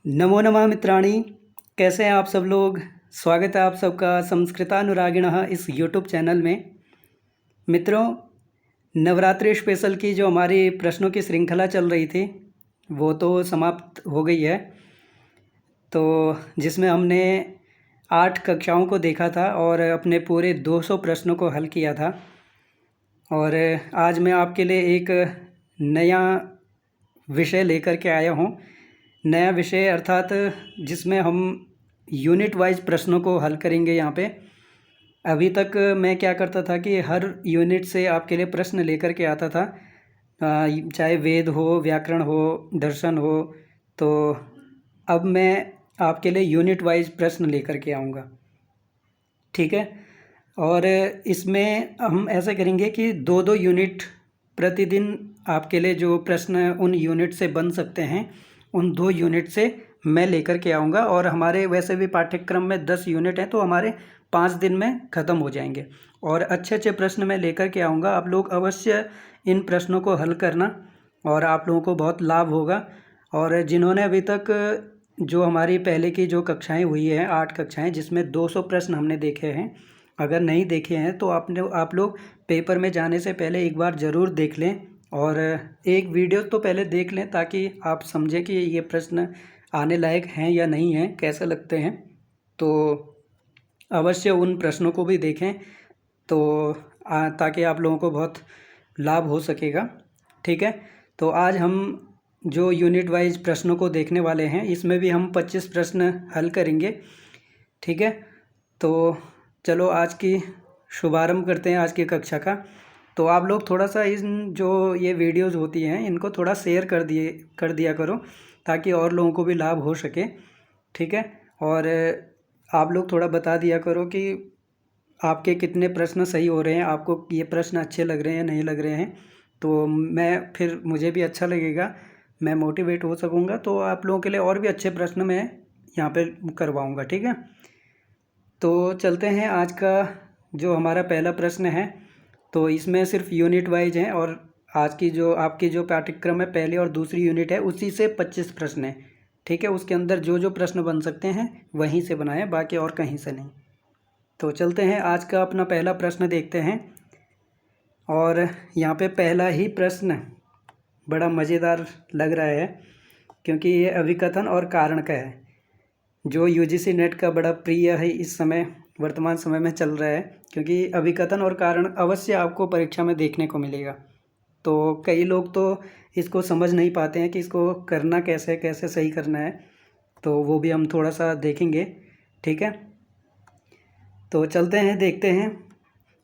नमो नमः मित्राणि, कैसे हैं आप सब लोग। स्वागत है आप सबका संस्कृतानुरागिणः इस यूट्यूब चैनल में। मित्रों, नवरात्रि स्पेशल की जो हमारी प्रश्नों की श्रृंखला चल रही थी वो तो समाप्त हो गई है। तो जिसमें हमने 8 कक्षाओं को देखा था और अपने पूरे 200 प्रश्नों को हल किया था। और आज मैं आपके लिए एक नया विषय लेकर के आया हूँ। नया विषय अर्थात जिसमें हम यूनिट वाइज प्रश्नों को हल करेंगे यहाँ पे। अभी तक मैं क्या करता था कि हर यूनिट से आपके लिए प्रश्न लेकर के आता था, चाहे वेद हो, व्याकरण हो, दर्शन हो। तो अब मैं आपके लिए यूनिट वाइज प्रश्न लेकर के आऊँगा, ठीक है। और इसमें हम ऐसा करेंगे कि 2-2 यूनिट प्रतिदिन आपके लिए जो प्रश्न उन यूनिट से बन सकते हैं, उन 2 यूनिट से मैं लेकर के आऊँगा। और हमारे वैसे भी पाठ्यक्रम में 10 यूनिट हैं, तो हमारे 5 दिन में ख़त्म हो जाएंगे। और अच्छे अच्छे प्रश्न मैं लेकर के आऊँगा। आप लोग अवश्य इन प्रश्नों को हल करना और आप लोगों को बहुत लाभ होगा। और जिन्होंने अभी तक जो हमारी पहले की जो कक्षाएँ हुई हैं, 8 कक्षाएँ, जिसमें 200 प्रश्न हमने देखे हैं, अगर नहीं देखे हैं तो आप लोग पेपर में जाने से पहले एक बार ज़रूर देख लें और एक वीडियो तो पहले देख लें, ताकि आप समझें कि ये प्रश्न आने लायक हैं या नहीं हैं, कैसे लगते हैं। तो अवश्य उन प्रश्नों को भी देखें, तो ताकि आप लोगों को बहुत लाभ हो सकेगा, ठीक है। तो आज हम जो यूनिट वाइज प्रश्नों को देखने वाले हैं, इसमें भी हम 25 प्रश्न हल करेंगे, ठीक है। तो चलो आज की शुभारंभ करते हैं आज की कक्षा का। तो आप लोग थोड़ा सा इन जो ये वीडियोस होती हैं इनको थोड़ा शेयर कर दिया करो, ताकि और लोगों को भी लाभ हो सके, ठीक है। और आप लोग थोड़ा बता दिया करो कि आपके कितने प्रश्न सही हो रहे हैं, आपको ये प्रश्न अच्छे लग रहे हैं नहीं लग रहे हैं। तो फिर मुझे भी अच्छा लगेगा, मैं मोटिवेट हो सकूँगा। तो आप लोगों के लिए और भी अच्छे प्रश्न मैं यहाँ पे करवाऊँगा, ठीक है। तो चलते हैं आज का जो हमारा पहला प्रश्न है। तो इसमें सिर्फ यूनिट वाइज हैं और आज की जो आपकी जो पाठ्यक्रम है, पहली और दूसरी यूनिट है, उसी से 25 प्रश्न हैं, ठीक है। उसके अंदर जो जो प्रश्न बन सकते हैं वहीं से बनाएं, बाकी और कहीं से नहीं। तो चलते हैं आज का अपना पहला प्रश्न देखते हैं। और यहाँ पे पहला ही प्रश्न बड़ा मज़ेदार लग रहा है, क्योंकि ये अभिकथन और कारण का है, जो यूजीसी नेट का बड़ा प्रिय है इस समय, वर्तमान समय में चल रहा है। क्योंकि अभिकथन और कारण अवश्य आपको परीक्षा में देखने को मिलेगा। तो कई लोग तो इसको समझ नहीं पाते हैं कि इसको करना कैसे कैसे सही करना है, तो वो भी हम थोड़ा सा देखेंगे, ठीक है। तो चलते हैं, देखते हैं।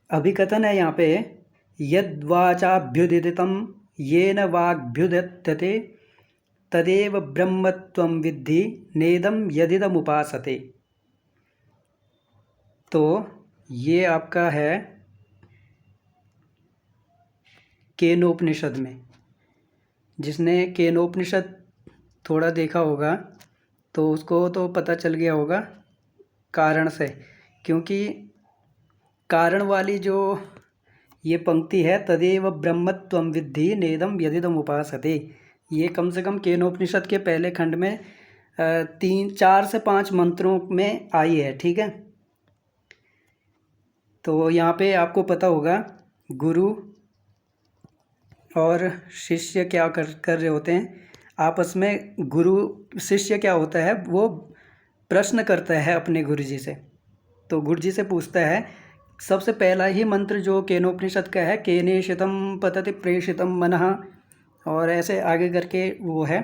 अभिकथन है यहाँ पे, यद वाचाभ्युदितम येन वाग्भ्युदत्यते तदेव ब्रह्मत्वं विद्धि नेदम यदिदमुपासते। तो ये आपका है केनोपनिषद में। जिसने केनोपनिषद थोड़ा देखा होगा तो उसको तो पता चल गया होगा कारण से, क्योंकि कारण वाली जो ये पंक्ति है, तदेव ब्रह्मत्वं विद्धि नेदम यदिदम उपासते, ये कम से कम केनोपनिषद के पहले खंड में 4 से 5 मंत्रों में आई है, ठीक है। तो यहाँ पे आपको पता होगा गुरु और शिष्य क्या कर रहे होते हैं आपस में। गुरु शिष्य क्या होता है, वो प्रश्न करता है अपने गुरुजी से। तो गुरुजी से पूछता है, सबसे पहला ही मंत्र जो केनोपनिषद का है, केनेशितम पतति प्रेषितम मनः, और ऐसे आगे करके वो है।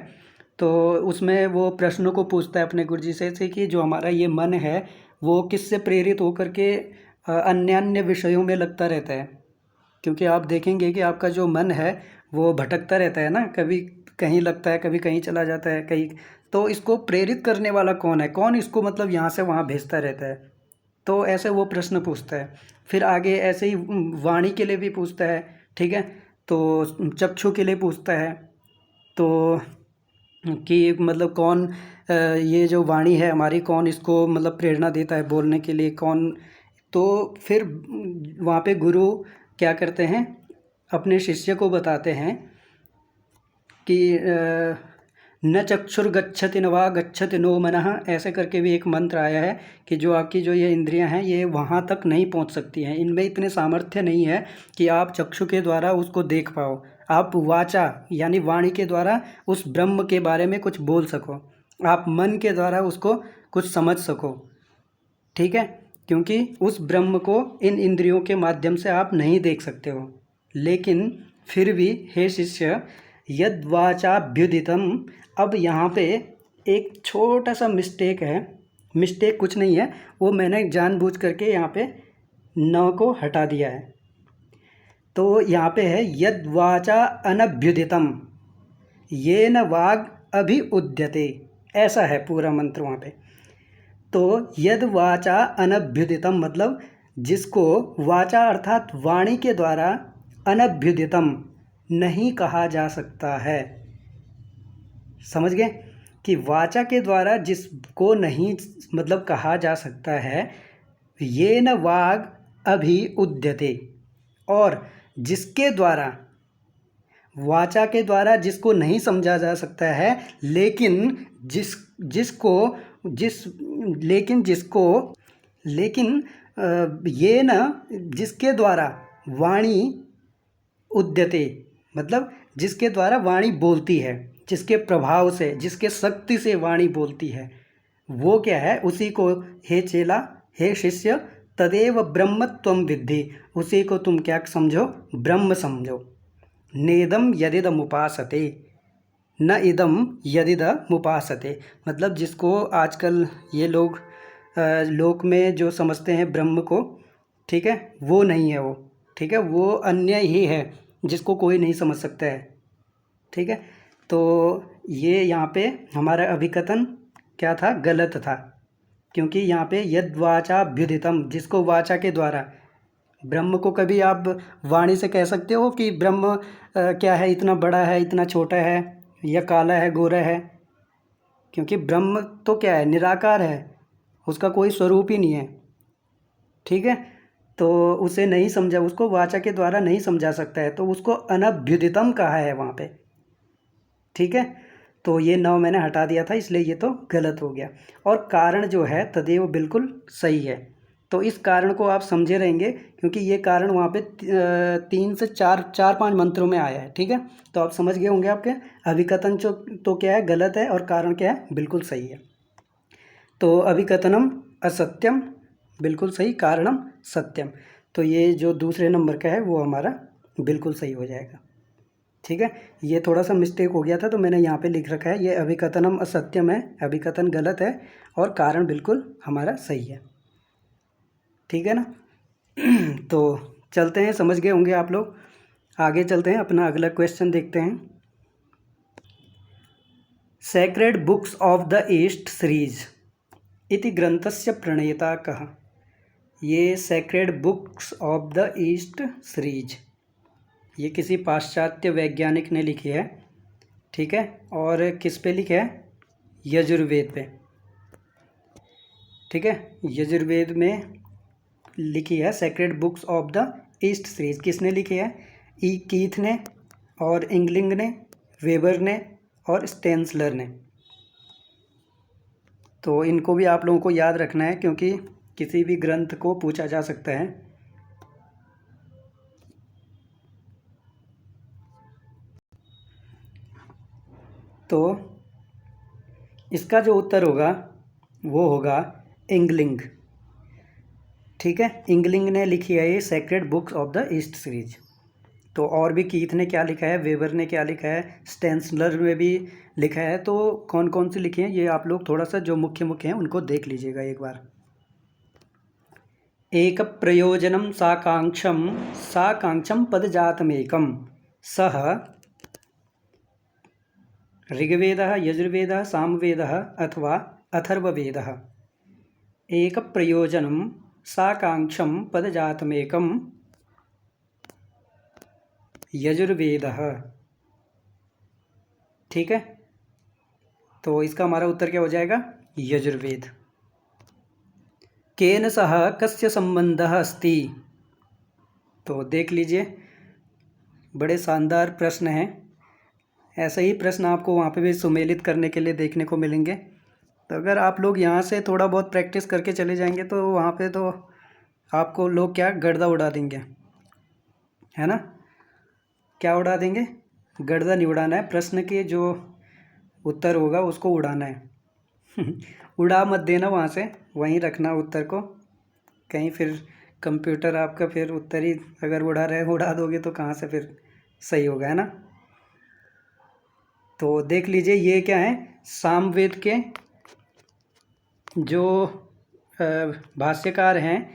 तो उसमें वो प्रश्नों को पूछता है अपने गुरुजी से कि जो हमारा ये मन है वो किससे प्रेरित होकर के अन्य अन्य विषयों में लगता रहता है। क्योंकि आप देखेंगे कि आपका जो मन है वो भटकता रहता है ना, कभी कहीं लगता है, कभी कहीं चला जाता है, कहीं। तो इसको प्रेरित करने वाला कौन है, कौन इसको मतलब यहाँ से वहाँ भेजता रहता है। तो ऐसे वो प्रश्न पूछता है। फिर आगे ऐसे ही वाणी के लिए भी पूछता है, ठीक है। तो चक्षु के लिए पूछता है, तो कि मतलब कौन ये जो वाणी है हमारी, कौन इसको मतलब प्रेरणा देता है बोलने के लिए, कौन। तो फिर वहाँ पे गुरु क्या करते हैं, अपने शिष्य को बताते हैं कि न चक्षुर्गच्छति न वा गच्छति नो मनः, ऐसे करके भी एक मंत्र आया है कि जो आपकी जो ये इंद्रियां हैं ये वहाँ तक नहीं पहुँच सकती हैं, इनमें इतने सामर्थ्य नहीं है कि आप चक्षु के द्वारा उसको देख पाओ, आप वाचा यानी वाणी के द्वारा उस ब्रह्म के बारे में कुछ बोल सको, आप मन के द्वारा उसको कुछ समझ सको। ठीक है, क्योंकि उस ब्रह्म को इन इंद्रियों के माध्यम से आप नहीं देख सकते हो। लेकिन फिर भी हे शिष्य, यद वाचाभ्युदितम, अब यहाँ पे एक छोटा सा मिस्टेक है, मिस्टेक कुछ नहीं है, वो मैंने जानबूझ करके यहाँ पे न को हटा दिया है। तो यहाँ पे है यद वाचा अनभ्युदितम ये न वाग अभिउद्यते, ऐसा है पूरा मंत्र वहाँ पे। तो यद वाचा अनभ्युदितम मतलब जिसको वाचा अर्थात वाणी के द्वारा अनभ्युदितम नहीं कहा जा सकता है। समझ गए कि वाचा के द्वारा जिसको नहीं मतलब कहा जा सकता है, ये न वाग अभिउद्यते, और जिसके द्वारा वाचा के द्वारा जिसको नहीं समझा जा सकता है, लेकिन ये न जिसके द्वारा वाणी उद्यते मतलब जिसके द्वारा वाणी बोलती है, जिसके प्रभाव से, जिसके शक्ति से वाणी बोलती है, वो क्या है, उसी को हे चेला, हे शिष्य, तदेव ब्रह्म त्वं विद्धि, उसी को तुम क्या समझो, ब्रह्म समझो। नेदम यदिदम उपासते न इदम यदिदम उपासते, मतलब जिसको आजकल ये लोग लोक में जो समझते हैं ब्रह्म को, ठीक है, वो नहीं है वो, ठीक है, वो अन्य ही है जिसको कोई नहीं समझ सकता है। ठीक है, तो ये यहाँ पे हमारा अभिकथन क्या था, गलत था, क्योंकि यहाँ पे यद वाचाभ्युदितम, जिसको वाचा के द्वारा, ब्रह्म को कभी आप वाणी से कह सकते हो कि ब्रह्म क्या है, इतना बड़ा है, इतना छोटा है, या काला है, गोरा है, क्योंकि ब्रह्म तो क्या है, निराकार है, उसका कोई स्वरूप ही नहीं है। ठीक है, तो उसे नहीं समझा, उसको वाचा के द्वारा नहीं समझा सकता है, तो उसको अनभ्युदितम कहा है वहाँ पे। ठीक है, तो ये नौ मैंने हटा दिया था, इसलिए ये तो गलत हो गया। और कारण जो है तदेव बिल्कुल सही है, तो इस कारण को आप समझे रहेंगे, क्योंकि ये कारण वहाँ पे 3 से 4-5 मंत्रों में आया है। ठीक है, तो आप समझ गए होंगे आपके अभिकथन जो तो क्या है, गलत है, और कारण क्या है, बिल्कुल सही है। तो अभिकथनम असत्यम बिल्कुल सही, कारणम सत्यम, तो ये जो दूसरे नंबर का है वो हमारा बिल्कुल सही हो जाएगा। ठीक है, ये थोड़ा सा मिस्टेक हो गया था, तो मैंने यहाँ पे लिख रखा है, ये अभिकथनम असत्यम है, अभिकथन गलत है, और कारण बिल्कुल हमारा सही है। ठीक है ना। तो चलते हैं, समझ गए होंगे आप लोग, आगे चलते हैं, अपना अगला क्वेश्चन देखते हैं। Sacred books of the east series इति ग्रंथस्य प्रणेता कः। ये sacred books of the east series ये किसी पाश्चात्य वैज्ञानिक ने लिखी है। ठीक है, और किस पे लिखा है, यजुर्वेद पे। ठीक है, यजुर्वेद में लिखी है sacred books of the east series. किसने लिखी है, ई कीथ ने, और इंगलिंग ने, वेबर ने, और स्टेंसलर ने। तो इनको भी आप लोगों को याद रखना है, क्योंकि किसी भी ग्रंथ को पूछा जा सकता है। तो इसका जो उत्तर होगा वो होगा इंगलिंग। ठीक है, इंगलिंग ने लिखी है ये sacred books of the east series. तो और भी कीथ ने क्या लिखा है, वेबर ने क्या लिखा है, स्टेंसलर में भी लिखा है। तो कौन कौन से लिखे हैं ये आप लोग थोड़ा सा जो मुख्य मुख्य हैं उनको देख लीजिएगा एक बार। एक प्रयोजनम साकांक्षम पदजातमेकम सह ऋग्वेदः यजुर्वेदः सामवेदः अथवा अथर्ववेदः। एक प्रयोजनम साकांक्षम पदजातमेकम यजुर्वेदः। ठीक है, तो इसका हमारा उत्तर क्या हो जाएगा, यजुर्वेद। केन सह कस्य संबंधः अस्ति। तो देख लीजिए, बड़े शानदार प्रश्न हैं, ऐसे ही प्रश्न आपको वहाँ पे भी सुमेलित करने के लिए देखने को मिलेंगे। तो अगर आप लोग यहाँ से थोड़ा बहुत प्रैक्टिस करके चले जाएंगे तो वहाँ पे तो आपको लोग क्या गर्दा उड़ा देंगे, है ना। क्या उड़ा देंगे? गर्दा नहीं उड़ाना है, प्रश्न के जो उत्तर होगा उसको उड़ाना है। उड़ा मत देना वहाँ से, वहीं रखना उत्तर को। कहीं फिर कंप्यूटर आपका फिर उत्तर ही अगर उड़ा दोगे तो कहाँ से फिर सही होगा, है ना। तो देख लीजिए ये क्या है, सामवेद के जो भाष्यकार हैं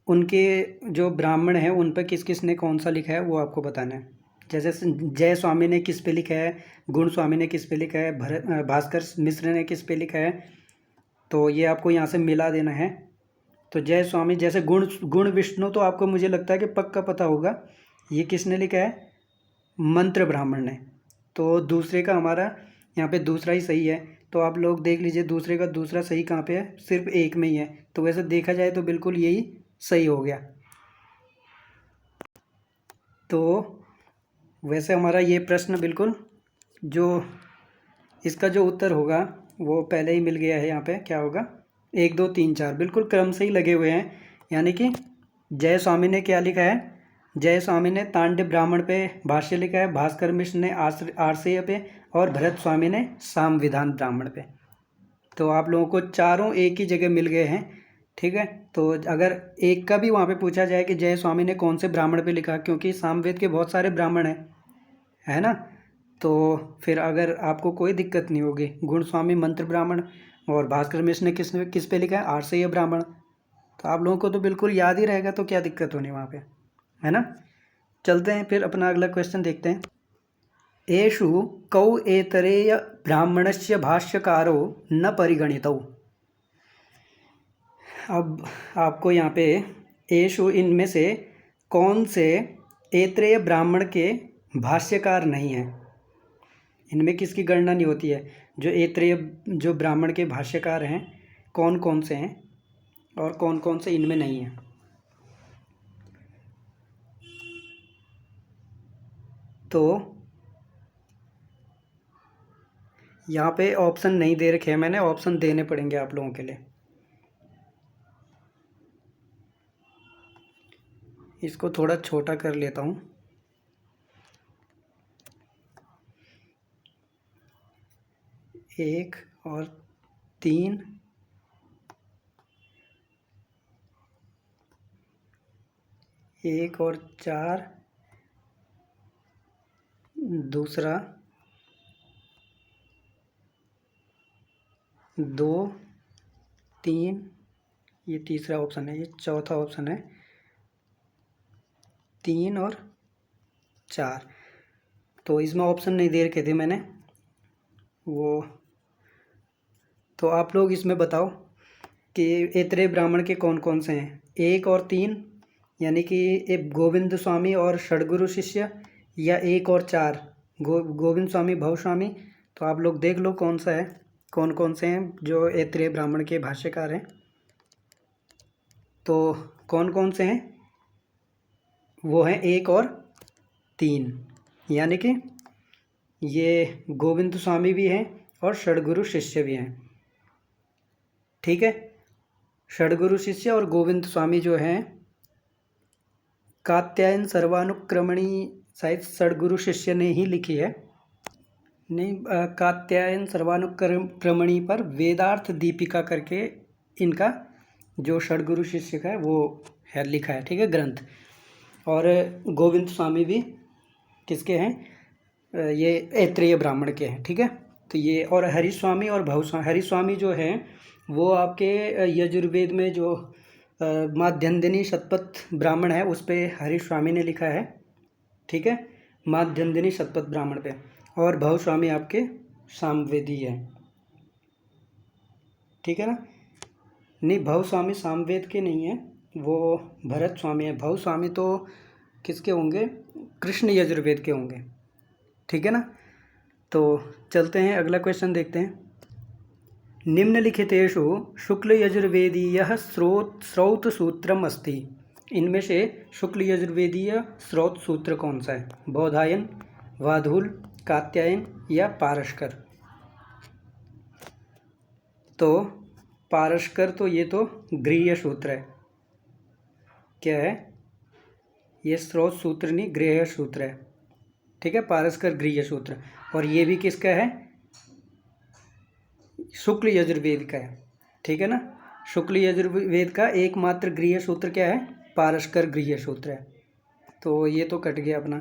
उनके जो ब्राह्मण हैं उन पर किस किस ने कौन सा लिखा है वो आपको बताना है। जैसे जय स्वामी ने किस पे लिखा है, गुण स्वामी ने किस पे लिखा है, भास्कर मिश्र ने किस पे लिखा है, तो ये आपको यहाँ से मिला देना है। तो जय स्वामी जैसे गुण विष्णु तो आपको मुझे लगता है कि पक्का पता होगा, ये किसने लिखा है? मंत्र ब्राह्मण ने। तो दूसरे का हमारा यहाँ पे दूसरा ही सही है। तो आप लोग देख लीजिए दूसरे का दूसरा सही कहाँ पे है, सिर्फ एक में ही है। तो वैसे देखा जाए तो बिल्कुल यही सही हो गया। तो वैसे हमारा ये प्रश्न बिल्कुल जो इसका जो उत्तर होगा वो पहले ही मिल गया है। यहाँ पे क्या होगा, 1 2 3 4 बिल्कुल क्रम से ही लगे हुए हैं। यानी कि जय स्वामी ने क्या लिखा है, जय स्वामी ने तांडव ब्राह्मण पे भाष्य लिखा है, भास्कर मिश्र ने आर्षेय पे, और भरत स्वामी ने साम विधान ब्राह्मण पे। तो आप लोगों को चारों एक ही जगह मिल गए हैं, ठीक है। तो अगर एक का भी वहाँ पे पूछा जाए कि जय स्वामी ने कौन से ब्राह्मण पे लिखा, क्योंकि सामवेद के बहुत सारे ब्राह्मण हैं, है ना। तो फिर अगर आपको कोई दिक्कत नहीं होगी, गुण स्वामी मंत्र ब्राह्मण और भास्कर मिश्र ने किस पे लिखा है, आर्षेय ब्राह्मण। तो आप लोगों को तो बिल्कुल याद ही रहेगा, तो क्या दिक्कत होनी वहाँ पे, है ना। चलते हैं फिर अपना अगला क्वेश्चन देखते हैं। एषु कौ एतरेय ब्राह्मणस्य भाष्यकारो न परिगणितौ। अब आपको यहाँ पे एषु इनमें से कौन से ऐत्रेय ब्राह्मण के भाष्यकार नहीं हैं, इनमें किसकी गणना नहीं होती है। जो ऐत्रेय जो ब्राह्मण के भाष्यकार हैं कौन कौन से हैं और कौन कौन से इनमें नहीं हैं। तो यहाँ पे ऑप्शन नहीं दे रखे हैं मैंने, ऑप्शन देने पड़ेंगे आप लोगों के लिए। इसको थोड़ा छोटा कर लेता हूँ। एक और 3, एक और 4, दूसरा 2 3, ये तीसरा ऑप्शन है, ये चौथा ऑप्शन है 3 और 4। तो इसमें ऑप्शन नहीं दे रखे थे मैंने वो। तो आप लोग इसमें बताओ कि ऐत्रेय ब्राह्मण के कौन कौन से हैं। 1 और 3 यानी कि एक गोविंद स्वामी और षडगुरु शिष्य, या 1 और 4 गोविंद स्वामी भव स्वामी। तो आप लोग देख लो कौन सा है, कौन कौन से हैं जो ऐत्रेय ब्राह्मण के भाष्यकार हैं। तो कौन कौन से हैं, वो हैं 1 और 3, यानी कि ये गोविंद स्वामी भी हैं और षडगुरु शिष्य भी हैं, ठीक है। षडगुरु शिष्य और गोविंद स्वामी जो हैं, कात्यायन सर्वानुक्रमणी शायद षडगुरु शिष्य ने ही लिखी है, नहीं कात्यायन सर्वानुक्रमणी पर वेदार्थ दीपिका करके इनका जो षडगुरु शिष्य का है वो है लिखा है, ठीक है, ग्रंथ। और गोविंद स्वामी भी किसके हैं, ये ऐत्रेय ब्राह्मण के हैं, ठीक है। तो ये और हरिस्वामी और भवस्वामी, हरिस्वामी जो हैं वो आपके यजुर्वेद में जो माध्यन्दिनी शतपथ ब्राह्मण है उस पे हरिस्वामी ने लिखा है, ठीक है, माध्यन्दिनी शतपथ ब्राह्मण पे। और भवस्वामी आपके सामवेदी है, ठीक है ना। नहीं, भवस्वामी सामवेद के नहीं है, वो भरत स्वामी है। भवस्वामी तो किसके होंगे, कृष्ण यजुर्वेद के होंगे, ठीक है ना। तो चलते हैं अगला क्वेश्चन देखते हैं। निम्नलिखितेषु शुक्ल यजुर्वेदीय स्रोत सूत्रम अस्ति। इनमें से शुक्ल यजुर्वेदीय स्रोत सूत्र कौन सा है। बोधायन, वाधूल, कात्यायन या पारस्कर। तो पारस्कर तो ये तो गृह्य सूत्र है। क्या है ये? स्रोत सूत्र नहीं, गृह्य सूत्र है। ठीक है, पारस्कर गृह्य सूत्र। और ये भी किसका है? शुक्ल यजुर्वेद का है। ठीक है ना, शुक्ल यजुर्वेद का एकमात्र गृह्य सूत्र क्या है? पारस्कर गृह्य सूत्र है। तो ये तो कट गया अपना।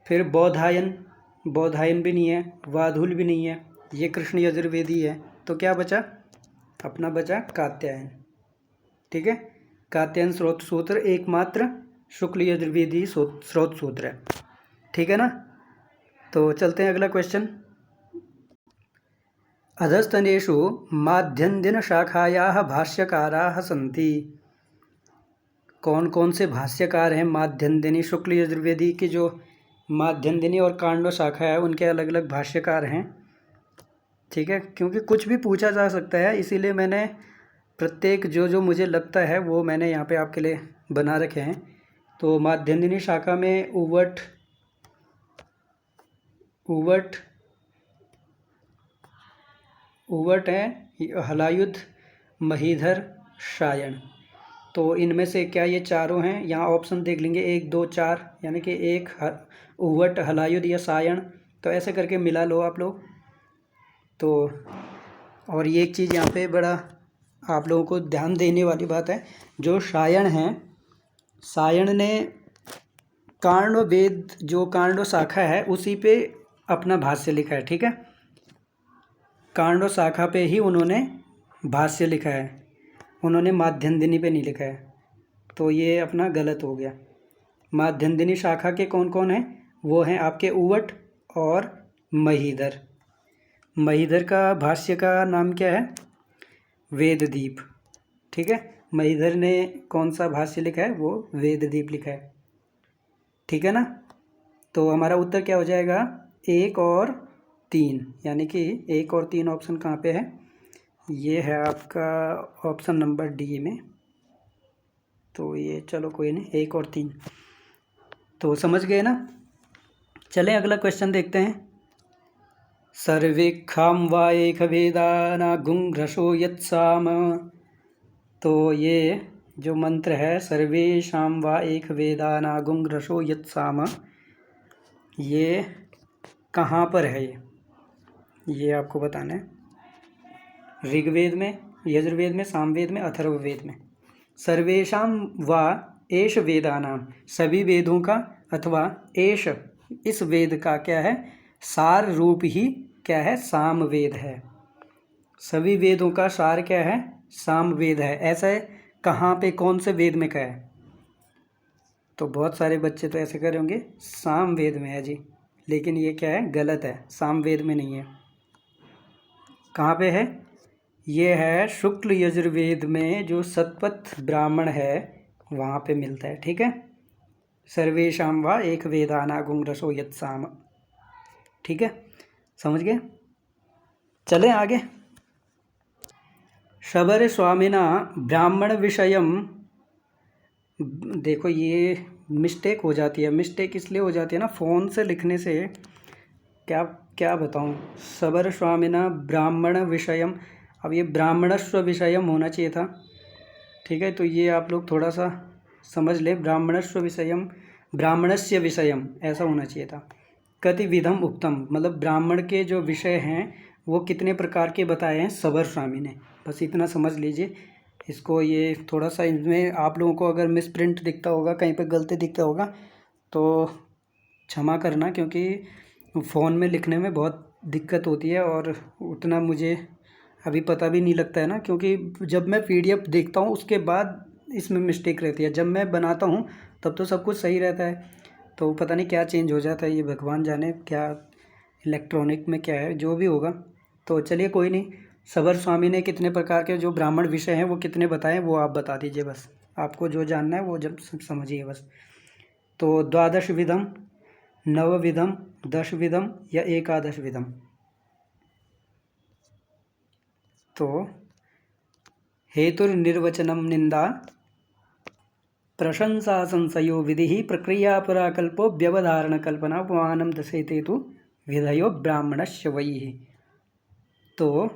फिर बौधायन, बौधायन भी नहीं है, वाधुल भी नहीं है, ये कृष्ण यजुर्वेदी है। तो क्या बचा? अपना बचा कात्यायन। ठीक है, कात्यायन स्रोत सूत्र एकमात्र शुक्ल यजुर्वेदी स्रोत सूत्र है। ठीक है ना। तो चलते हैं अगला क्वेश्चन। अधस्तनेषु माध्यन्दिनशाखायाः भाष्यकाराः सन्ति। कौन कौन से भाष्यकार हैं माध्यन्दिनी? शुक्ल यजुर्वेदी की जो माध्यन्दिनी और कांडो शाखा है उनके अलग अलग भाष्यकार हैं। ठीक है, क्योंकि कुछ भी पूछा जा सकता है, इसीलिए मैंने प्रत्येक जो जो मुझे लगता है वो मैंने यहाँ पे आपके लिए बना रखे हैं। तो माध्यन्दिनी शाखा में उवट है, हलायुध, महीधर, सायण। तो इनमें से क्या ये चारों हैं? यहाँ ऑप्शन देख लेंगे 1 2 4, यानी कि एक उवट, हलायुध या सायण। तो ऐसे करके मिला लो आप लोग। तो और ये एक चीज़ यहाँ पे बड़ा आप लोगों को ध्यान देने वाली बात है, जो सायण हैं, सायण ने कांडो वेद, जो कांडो शाखा है उसी पे अपना भाष्य लिखा है। ठीक है, कांडो शाखा पे ही उन्होंने भाष्य लिखा है, उन्होंने माध्यन्दिनी पे नहीं लिखा है। तो ये अपना गलत हो गया। माध्यन्दिनी शाखा के कौन कौन हैं? वो हैं आपके उवट और महीधर। महीधर का भाष्य का नाम क्या है? वेददीप। ठीक है, महीधर ने कौन सा भाष्य लिखा है? वो वेददीप लिखा है। ठीक है ना। तो हमारा उत्तर क्या हो जाएगा? 1 और 3, यानी कि 1 और 3 ऑप्शन कहाँ पे है? ये है आपका ऑप्शन नंबर डी में। तो ये चलो कोई नहीं, 1 और 3 तो समझ गए ना। चलें अगला क्वेश्चन देखते हैं। सर्वेक्षां वा एकवेदाना गुंघ्रशो यत्साम। तो ये जो मंत्र है, सर्वेषां वा एकवेदाना गुंघ्रशो यत्साम, ये कहाँ पर है? ये आपको बताना है। ऋग्वेद में, यजुर्वेद में, सामवेद में, अथर्ववेद में। सर्वेषां वा एष वेदानाम, सभी वेदों का, अथवा एष, इस वेद का क्या है? सार रूप ही क्या है? सामवेद है। सभी वेदों का सार क्या है? सामवेद है। ऐसा है कहाँ पे, कौन से वेद में क्या है? तो बहुत सारे बच्चे तो ऐसे कर होंगे सामवेद में है जी, लेकिन ये क्या है? गलत है, सामवेद में नहीं है। कहाँ पे है? ये है शुक्ल यजुर्वेद में, जो शतपथ ब्राह्मण है वहाँ पे मिलता है। ठीक है, सर्वेषां वा एक वेदाना गुंघ्रशो यत्साम। ठीक है, समझ गए। चलें आगे। शबर स्वामिना ब्राह्मण विषयम। देखो ये मिस्टेक हो जाती है, मिस्टेक इसलिए हो जाती है ना, फ़ोन से लिखने से। क्या क्या बताऊँ? शबर स्वामिना ब्राह्मण विषयम, अब ये ब्राह्मणस्व विषयम होना चाहिए था। ठीक है, तो ये आप लोग थोड़ा सा समझ ले, ब्राह्मणस्व विषयम, ब्राह्मणस्य विषयम ऐसा होना चाहिए था। कति विधम उक्तम, मतलब ब्राह्मण के जो विषय हैं वो कितने प्रकार के बताए हैं शबर स्वामी ने। बस इतना समझ लीजिए इसको। ये थोड़ा सा इसमें आप लोगों को अगर मिस प्रिंट दिखता होगा, कहीं पे गलती दिखता होगा तो क्षमा करना, क्योंकि फ़ोन में लिखने में बहुत दिक्कत होती है और उतना मुझे अभी पता भी नहीं लगता है ना, क्योंकि जब मैं PDF देखता हूँ उसके बाद इसमें मिस्टेक रहती है। जब मैं बनाता हूँ तब तो सब कुछ सही रहता है, तो पता नहीं क्या चेंज हो जाता है, ये भगवान जाने क्या इलेक्ट्रॉनिक में क्या है, जो भी होगा। तो चलिए कोई नहीं। शबर स्वामी ने कितने प्रकार के जो ब्राह्मण विषय हैं वो कितने बताएं, वो आप बता दीजिए। बस आपको जो जानना है वो जब समझिए बस। तो 12 विधम, 9 विधम, 10 विधम या 11 विधम। तो हेतुर्निर्वचनम निंदा, प्रशंसा संशयो विधि, प्रक्रिया पराकल्पो व्यवधारण कल्पना, उपमानम दशेते तु विधयो ब्राह्मणस्य वैः। तो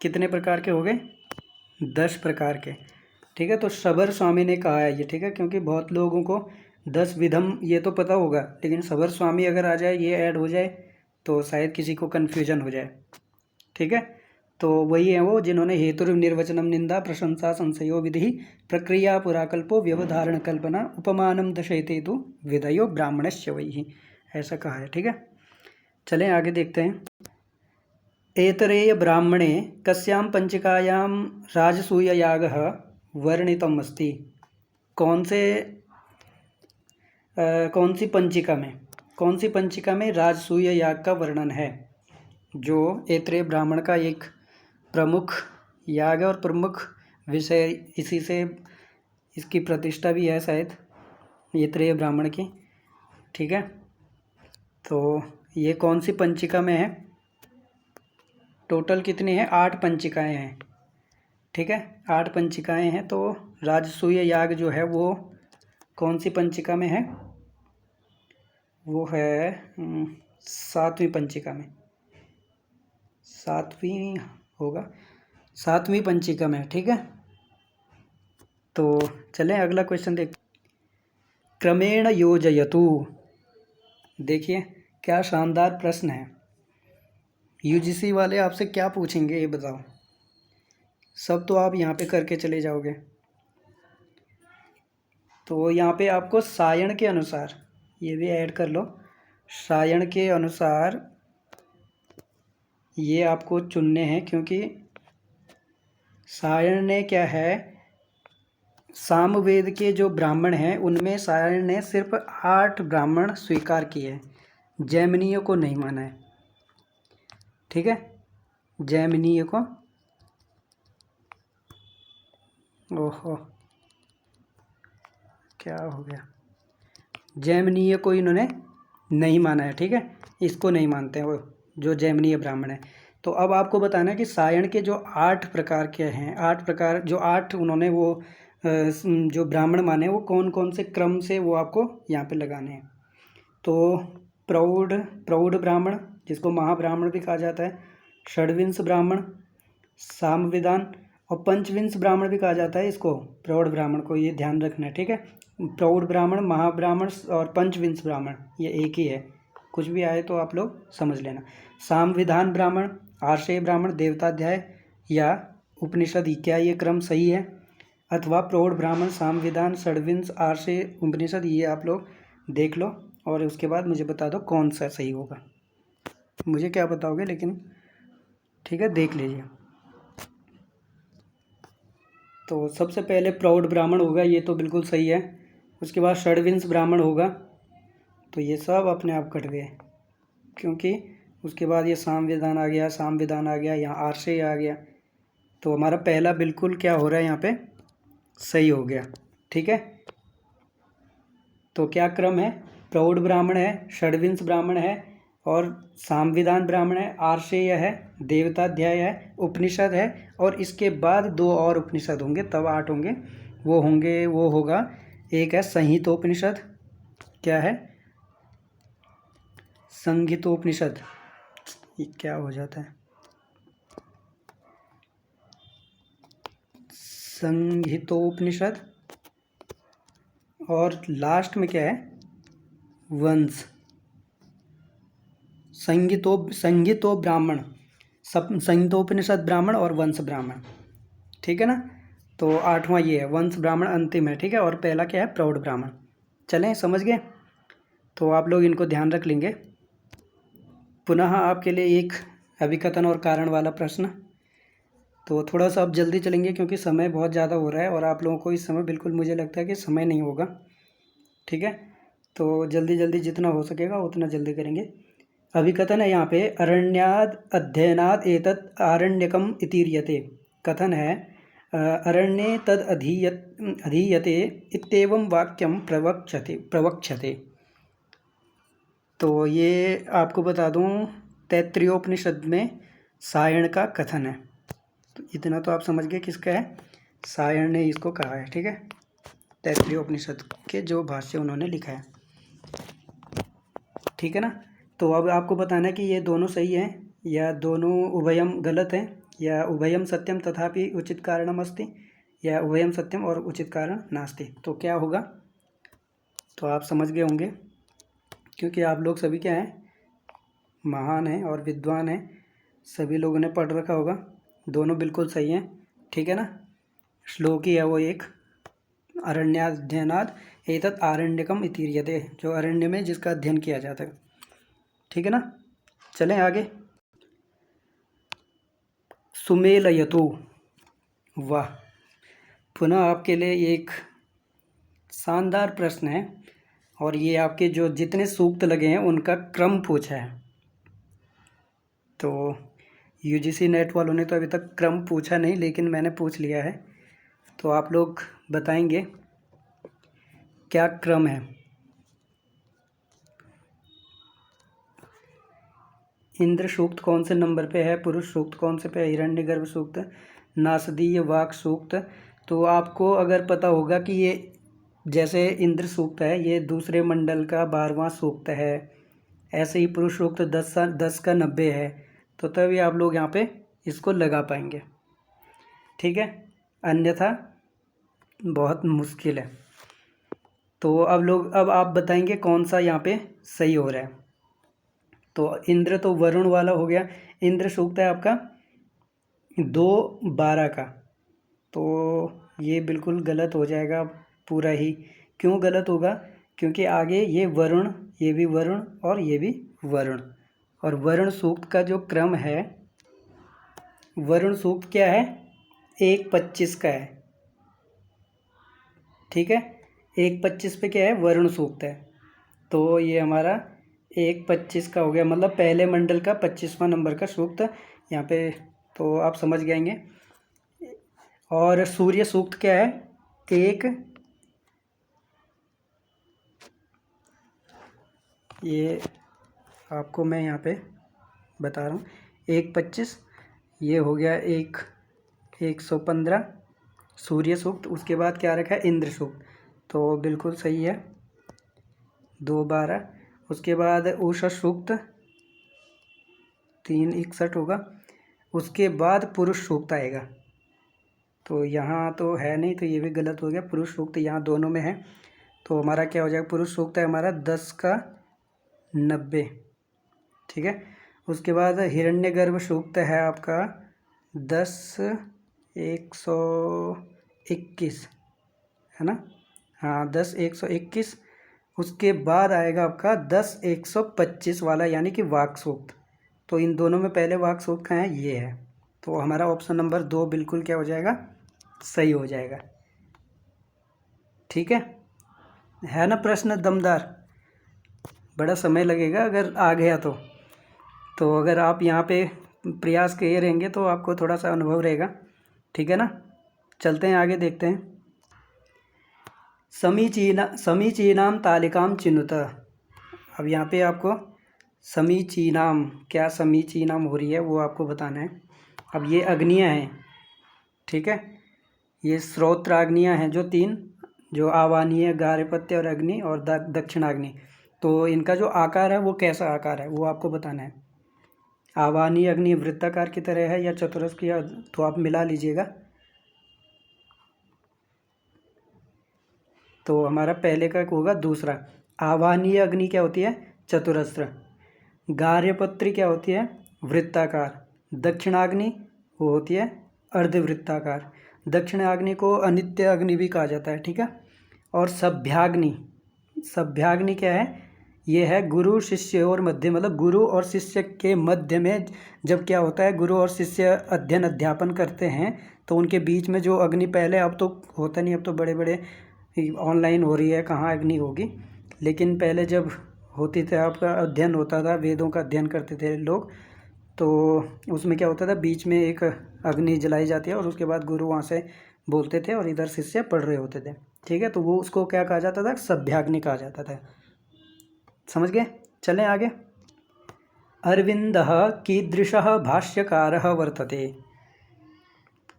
कितने प्रकार के हो गए? 10 प्रकार के। ठीक है, तो शबर स्वामी ने कहा है ये, ठीक है, क्योंकि बहुत लोगों को 10 विधम ये तो पता होगा, लेकिन शबर स्वामी अगर आ जाए, ये ऐड हो जाए, तो शायद किसी को कन्फ्यूजन हो जाए। ठीक है, तो वही है वो जिन्होंने हेतु निर्वचनम निंदा प्रशंसा संशयो विधि प्रक्रिया पुराकल्पो व्यवधारण कल्पना उपमानम दशयते तु विधयो ब्राह्मणस्य वैः, ऐसा कहा है। ठीक है, चलें आगे देखते हैं। एतरेय ब्राह्मणे कस्यां पंचिकायां राजसूययागः वर्णितम् अस्ति। कौन सी पंचिका में राजसूय याग का वर्णन है? जो ऐतरेय ब्राह्मण का एक प्रमुख याग है और प्रमुख विषय, इसी से इसकी प्रतिष्ठा भी है शायद ऐतरेय ब्राह्मण की। ठीक है, तो ये कौन सी पंचिका में है? टोटल कितनी है? 8 पंचिकाएँ हैं। ठीक है, 8 पंचिकाएँ हैं। तो राजसूय याग जो है वो कौन सी पंचिका में है? वो है 7वीं पंचिका में, 7वीं होगा, 7वीं पंचिका में। ठीक है, तो चलें अगला क्वेश्चन देख। क्रमेण योजयतु। देखिए क्या शानदार प्रश्न है। यूजीसी वाले आपसे क्या पूछेंगे ये बताओ? सब तो आप यहाँ पे करके चले जाओगे। तो यहाँ पे आपको सायण के अनुसार, ये भी ऐड कर लो, सायण के अनुसार ये आपको चुनने हैं, क्योंकि सायण ने क्या है, सामवेद के जो ब्राह्मण हैं उनमें सायण ने सिर्फ 8 ब्राह्मण स्वीकार किए हैं, जैमिनियों को नहीं माना है। ठीक है, जैमिनियों को, ओहो क्या हो गया, जैमिनीय को इन्होंने नहीं माना है। ठीक है, इसको नहीं मानते हैं वो जो जैमिनीय ब्राह्मण है। तो अब आपको बताना है कि सायण के जो 8 प्रकार के हैं, 8 प्रकार जो 8 उन्होंने वो जो ब्राह्मण माने वो कौन कौन से क्रम से वो आपको यहाँ पे लगाने हैं। तो प्रौढ़ ब्राह्मण, जिसको महाब्राह्मण भी कहा जाता है, षड्विंश ब्राह्मण, सामविदान, और पंचविंश ब्राह्मण भी कहा जाता है इसको, प्रौढ़ ब्राह्मण को, ये ध्यान रखना है। ठीक है, प्रौढ़ ब्राह्मण, महाब्राह्मण और पंचविंश ब्राह्मण ये एक ही है, कुछ भी आए तो आप लोग समझ लेना। सामविधान ब्राह्मण, आर्षेय ब्राह्मण, देवताध्याय या उपनिषद, क्या ये क्रम सही है? अथवा प्रौढ़ ब्राह्मण, सामविधान, षड्विंश, आर्षेय, उपनिषद, ये आप लोग देख लो और उसके बाद मुझे बता दो कौन सा सही होगा। मुझे क्या बताओगे लेकिन, ठीक है, देख लीजिए। तो सबसे पहले प्रौढ़ ब्राह्मण होगा, ये तो बिल्कुल सही है। उसके बाद षड्विंश ब्राह्मण होगा, तो ये सब अपने आप कट गए, क्योंकि उसके बाद ये सामविधान आ गया, यहाँ आर्षेय आ गया, तो हमारा पहला बिल्कुल क्या हो रहा है यहाँ पे, सही हो गया। ठीक है, तो क्या क्रम है? प्रौढ़ ब्राह्मण है, षड्विंश ब्राह्मण है और सामविधान ब्राह्मण है, आर्षेय है, देवताध्याय है, उपनिषद है, और इसके बाद 2 और उपनिषद होंगे, तब 8 होंगे। वो होगा, एक है संहितोपनिषद, क्या है? संहितोपनिषद, ये क्या हो जाता है, संहितोपनिषद, और लास्ट में क्या है? वंश, संहितो ब्राह्मण, संहितोपनिषद ब्राह्मण और वंश ब्राह्मण। ठीक है ना, तो 8वां ये है, वंश ब्राह्मण अंतिम है। ठीक है, और पहला क्या है? प्रौढ़ ब्राह्मण। चलें, समझ गए? तो आप लोग इनको ध्यान रख लेंगे। पुनः आपके लिए एक अभिकथन और कारण वाला प्रश्न। तो थोड़ा सा अब जल्दी चलेंगे क्योंकि समय बहुत ज़्यादा हो रहा है और आप लोगों को इस समय बिल्कुल मुझे लगता है कि समय नहीं होगा। ठीक है, तो जल्दी जल्दी जितना हो सकेगा उतना जल्दी करेंगे। अभिकथन है यहाँ पे, अरण्याद अध्ययनाद एतत् आरण्यकम इतीर्यते। कथन है अरण्ये तद अधीयते इत्येवं वाक्यम प्रवक्ष्यते। तो ये आपको बता दूँ, तैत्तिरीयोपनिषद में सायण का कथन है। तो इतना तो आप समझ गए किसका है, सायण ने इसको कहा है। ठीक है, तैत्तिरीयोपनिषद के जो भाष्य उन्होंने लिखा है। ठीक है ना, तो अब आपको बताना है कि ये दोनों सही हैं या दोनों उभयम गलत हैं, या उभयम सत्यम तथापि उचित कारणम अस्ति, या उभयम सत्यम और उचित कारण नास्ति। तो क्या होगा, तो आप समझ गए होंगे, क्योंकि आप लोग सभी क्या हैं, महान हैं और विद्वान हैं, सभी लोगों ने पढ़ रखा होगा। दोनों बिल्कुल सही हैं, ठीक है ना। श्लोक ही है वो एक, अरण्याध्ययनाद एतत् आरण्यकम इतीर्यते, जो अरण्य में जिसका अध्ययन किया जाता है, ठीक है ना। चलें आगे। सुमेलयतु, वाह, पुनः आपके लिए एक शानदार प्रश्न है, और ये आपके जो जितने सूक्त लगे हैं उनका क्रम पूछा है। तो यूजीसी नेट वालों ने तो अभी तक क्रम पूछा नहीं, लेकिन मैंने पूछ लिया है, तो आप लोग बताएंगे क्या क्रम है। इंद्र सूक्त कौन से नंबर पे है, पुरुष सूक्त कौन से पे है, हिरण्यगर्भ सूक्त, नासदीय वाक सूक्त। तो आपको अगर पता होगा कि ये जैसे इंद्र सूक्त है ये दूसरे मंडल का 12वां सूक्त है, ऐसे ही पुरुष सूक्त 10 का 90 है, तो तभी आप लोग यहाँ पे इसको लगा पाएंगे, ठीक है, अन्यथा बहुत मुश्किल है। तो अब आप बताएंगे कौन सा यहाँ पे सही हो रहा है। तो इंद्र तो वरुण वाला हो गया, इंद्र सूक्त है आपका 2:12 का, तो ये बिल्कुल गलत हो जाएगा पूरा ही। क्यों गलत होगा, क्योंकि आगे ये वरुण, ये भी वरुण और ये भी वरुण, और वरुण सूक्त का जो क्रम है, वरुण सूक्त क्या है, 1:25 का है, ठीक है, 1:25 पे क्या है, वरुण सूक्त है। तो ये हमारा 1:25 का हो गया, मतलब पहले मंडल का 25वां नंबर का सूक्त यहाँ पे, तो आप समझ जाएंगे। और सूर्य सूक्त क्या है, ये आपको मैं यहाँ पे बता रहा हूँ, 1:25, ये हो गया 115 सूर्य सूक्त। उसके बाद क्या रखा है, इंद्र सूक्त, तो बिल्कुल सही है 2:12। उसके बाद उषा सूक्त 3:61 होगा। उसके बाद पुरुष सूक्त आएगा, तो यहाँ तो है नहीं, तो ये भी गलत हो गया, पुरुष सूक्त यहाँ दोनों में है, तो हमारा क्या हो जाएगा, पुरुष सूक्त है हमारा 10 का 90, ठीक है। उसके बाद हिरण्यगर्भ सूक्त है आपका 10:121, है ना, हाँ 10:121। उसके बाद आएगा आपका 10:125 वाला, यानी कि वाक सूक्त। तो इन दोनों में पहले वाक सूक्त का है, ये है, तो हमारा ऑप्शन नंबर 2 बिल्कुल क्या हो जाएगा, सही हो जाएगा, ठीक है ना। प्रश्न दमदार, बड़ा समय लगेगा अगर आ गया तो अगर आप यहाँ पे प्रयास किए रहेंगे तो आपको थोड़ा सा अनुभव रहेगा, ठीक है ना। चलते हैं आगे, देखते हैं। समीचीनाम तालिकाम चिनुत। अब यहाँ पे आपको समीचीनाम, क्या समीचीनाम हो रही है वो आपको बताना है। अब ये अग्नियाँ हैं, ठीक है, ये श्रोत्राग्नियाँ हैं जो 3, जो आवाहनीय, गार्हपत्य और अग्नि और दक्षिणाग्नि। तो इनका जो आकार है वो कैसा आकार है वो आपको बताना है। आवाहनीय अग्नि वृत्ताकार की तरह है या चतुरस्र की, तो आप मिला लीजिएगा। तो हमारा पहले का होगा दूसरा। आवाहनीय अग्नि क्या होती है, चतुरस्र। गार्हपत्री क्या होती है, वृत्ताकार। दक्षिणाग्नि वो होती है अर्धवृत्ताकार। दक्षिणाग्नि को अनित्य अग्नि भी कहा जाता है, ठीक है। और सभ्याग्नि, सभ्याग्नि क्या है, ये है गुरु शिष्य और मध्य, मतलब गुरु और शिष्य के मध्य में जब क्या होता है, गुरु और शिष्य अध्ययन अध्यापन करते हैं तो उनके बीच में जो अग्नि, पहले, अब तो होता नहीं, अब तो बड़े बड़े ऑनलाइन हो रही है, कहाँ अग्नि होगी, लेकिन पहले जब होती थी, आपका अध्ययन होता था, वेदों का अध्ययन करते थे लोग, तो उसमें क्या होता था, बीच में एक अग्नि जलाई जाती है और उसके बाद गुरु वहाँ से बोलते थे और इधर शिष्य पढ़ रहे होते थे, ठीक है। तो वो उसको क्या कहा जाता था, सभ्याग्नि कहा जाता था, समझ गए। चलें आगे। अरविंदः कीदृशः भाष्यकारः वर्तते।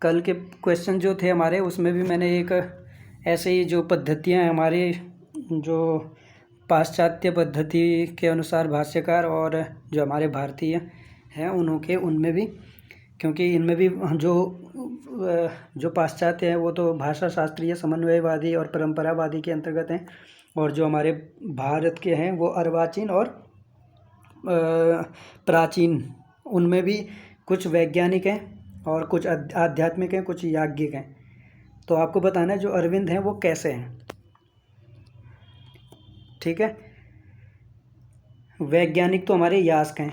कल के क्वेश्चन जो थे हमारे, उसमें भी मैंने एक ऐसे ही जो पद्धतियाँ हमारे जो पाश्चात्य पद्धति के अनुसार भाष्यकार और जो हमारे भारतीय हैं उनमें भी, क्योंकि इनमें भी जो पाश्चात्य हैं वो तो भाषा शास्त्रीय समन्वयवादी और परंपरावादी के अंतर्गत हैं, और जो हमारे भारत के हैं वो अर्वाचीन और प्राचीन, उनमें भी कुछ वैज्ञानिक हैं और कुछ आध्यात्मिक हैं, कुछ याज्ञिक हैं। तो आपको बताना है जो अरविंद हैं वो कैसे हैं, ठीक है। वैज्ञानिक तो हमारे यास्क हैं,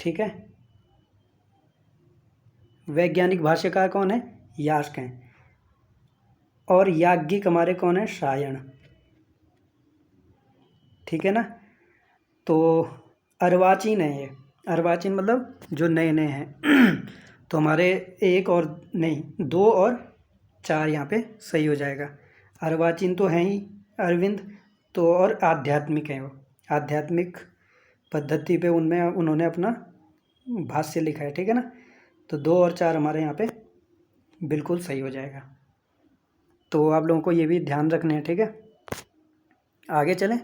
ठीक है। वैज्ञानिक भाष्यकार कौन है? यास्क हैं। और याज्ञिक हमारे कौन है? सायण, ठीक है ना। तो अर्वाचीन है ये, अर्वाचीन मतलब जो नए नए हैं तो हमारे एक और नहीं, 2 और 4 यहाँ पे सही हो जाएगा। अर्वाचीन तो हैं ही अरविंद, तो और आध्यात्मिक हैं वो, आध्यात्मिक पद्धति पे उनमें उन्होंने अपना भाष्य लिखा है, ठीक है ना। तो 2 और 4 हमारे यहाँ पे बिल्कुल सही हो जाएगा। तो आप लोगों को ये भी ध्यान रखने हैं, ठीक है। आगे चलें।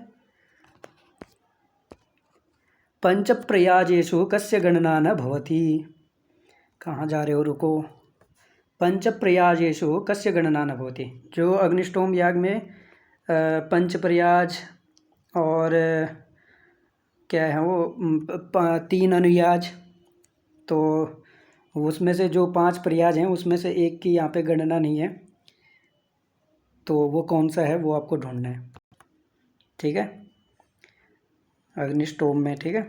पंच प्रयाजेषु कस्य गणना न भवति। कहाँ जा रहे हो, रुको। पंच प्रयाजेषु कस्य गणना न भवति। जो अग्निष्टोम याग में पंच प्रयाज और क्या है वो 3 अनुयाज, तो उसमें से जो 5 प्रयाज हैं उसमें से एक की यहाँ पे गणना नहीं है, तो वो कौन सा है वो आपको ढूंढना है, ठीक है। अग्निष्टोम में, ठीक है,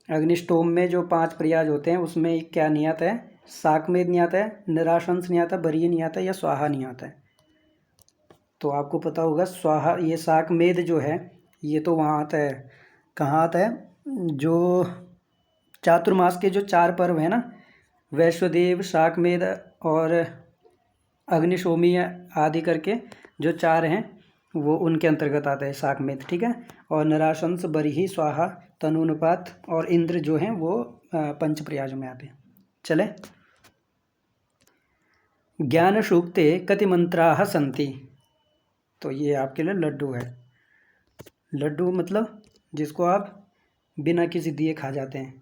अग्निष्टोम में जो 5 प्रयाज होते हैं उसमें क्या नहीं आता है? शाकमेध नहीं आता है, निराशंस नहीं आता, बरीय नहीं आता, या स्वाहा नहीं आता है। तो आपको पता होगा स्वाहा, ये शाकमेध जो है ये तो वहाँ आता है, कहाँ आता है? जो चातुर्मास के जो 4 पर्व हैं ना, वैश्वदेव, शाकमेध और अग्निशोमी आदि करके जो 4 हैं वो उनके अंतर्गत आता है शाकमेध, ठीक है। और नराशंस, बरिही, स्वाहा, तनुनुपात और इंद्र जो हैं वो पंच प्रयाजों में आते हैं। चले। ज्ञान सूक्ते कति मंत्राः सन्ति। तो ये आपके लिए लड्डू है। लड्डू मतलब जिसको आप बिना किसी दिए खा जाते हैं,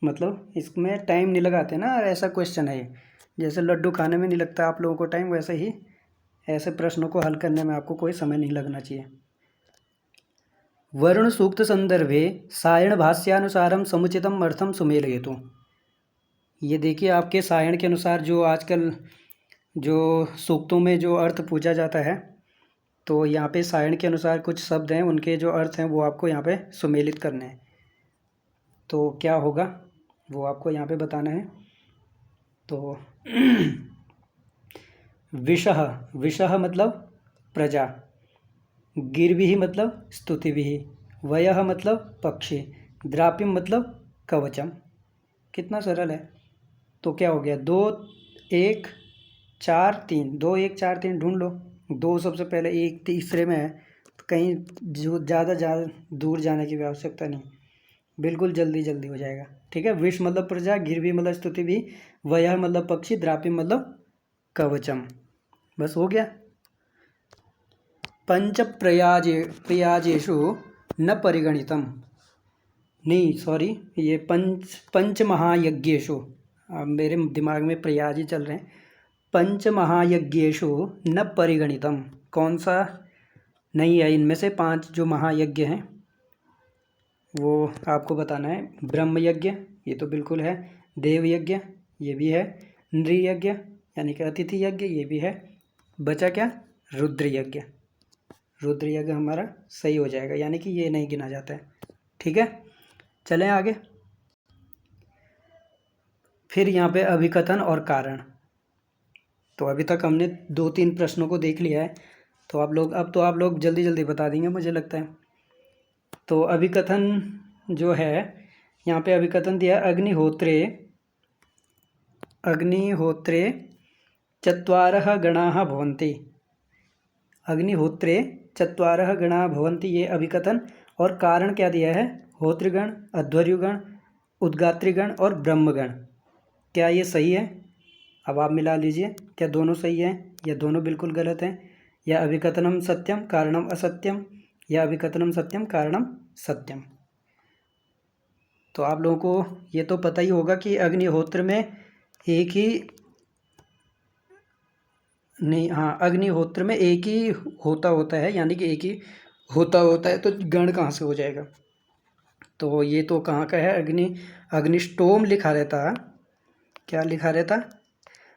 मतलब इसमें टाइम नहीं लगाते ना, ऐसा क्वेश्चन है ये। जैसे लड्डू खाने में नहीं लगता आप लोगों को टाइम, वैसे ही ऐसे प्रश्नों को हल करने में आपको कोई समय नहीं लगना चाहिए। वरुण सूक्त संदर्भे सायण भाष्यानुसारम समुचितम अर्थम सुमेलयतु। ये देखिए आपके सायण के अनुसार जो आजकल जो सूक्तों में जो अर्थ पूछा जाता है, तो यहाँ पे सायण के अनुसार कुछ शब्द हैं, उनके जो अर्थ हैं वो आपको यहाँ पे सुमेलित करने हैं। तो क्या होगा वो आपको यहाँ पे बताना है। तो विषः, विषः मतलब प्रजा, गिरभिः मतलब स्तुतिभिः, वयः मतलब पक्षी, द्रापिम मतलब कवचम। कितना सरल है। तो क्या हो गया? 2 1 4 3, 2 1 4 3 ढूंढ लो। 2 सबसे पहले, 1 तीसरे में है, तो कहीं जो ज़्यादा दूर जाने की भी आवश्यकता नहीं, बिल्कुल जल्दी जल्दी हो जाएगा, ठीक है। विष मतलब प्रजा, गिरवी मतलब स्तुति भी, वयः मतलब पक्षी, द्रापिम मतलब कवचम। बस हो गया। पंच प्रयाजेषु न परिगणितम, नहीं सॉरी, ये पंच महायज्ञेषु, मेरे दिमाग में प्रयाज ही चल रहे हैं। पंच महायज्ञेषु न परिगणितम, कौन सा नहीं है इनमें से? 5 जो महायज्ञ हैं वो आपको बताना है। ब्रह्म यज्ञ, ये तो बिल्कुल है। देव यज्ञ, ये भी है। नृ यज्ञ यानी कि अतिथि यज्ञ, ये भी है। बचा क्या? रुद्र यज्ञ। रुद्र यज्ञ हमारा सही हो जाएगा, यानी कि ये नहीं गिना जाता है, ठीक है। चलें आगे। फिर यहाँ पे अभिकथन और कारण। तो अभी तक हमने 2-3 प्रश्नों को देख लिया है, तो आप लोग जल्दी जल्दी बता देंगे मुझे लगता है। तो अभिकथन जो है, यहाँ पे अभिकथन दिया अग्निहोत्रे 4 गणाः भवन्ति। अग्निहोत्रे 4 गणाः भवन्ति, ये अभिकथन। और कारण क्या दिया है? होत्रगण, अध्वर्युगण, उद्गात्रिगण और ब्रह्मगण। क्या ये सही है? अब आप मिला लीजिए, क्या दोनों सही हैं या दोनों बिल्कुल गलत हैं, या अभिकथनम सत्यम कारणम असत्यम, या अभिकथनम सत्यम कारणम सत्यम। तो आप लोगों को ये तो पता ही होगा कि अग्निहोत्र में एक ही नहीं, हाँ, अग्निहोत्र में एक ही होता है, यानी कि एक ही होता है, तो गण कहाँ से हो जाएगा। तो ये तो कहाँ का है, अग्निष्टोम लिखा रहता, क्या लिखा रहता,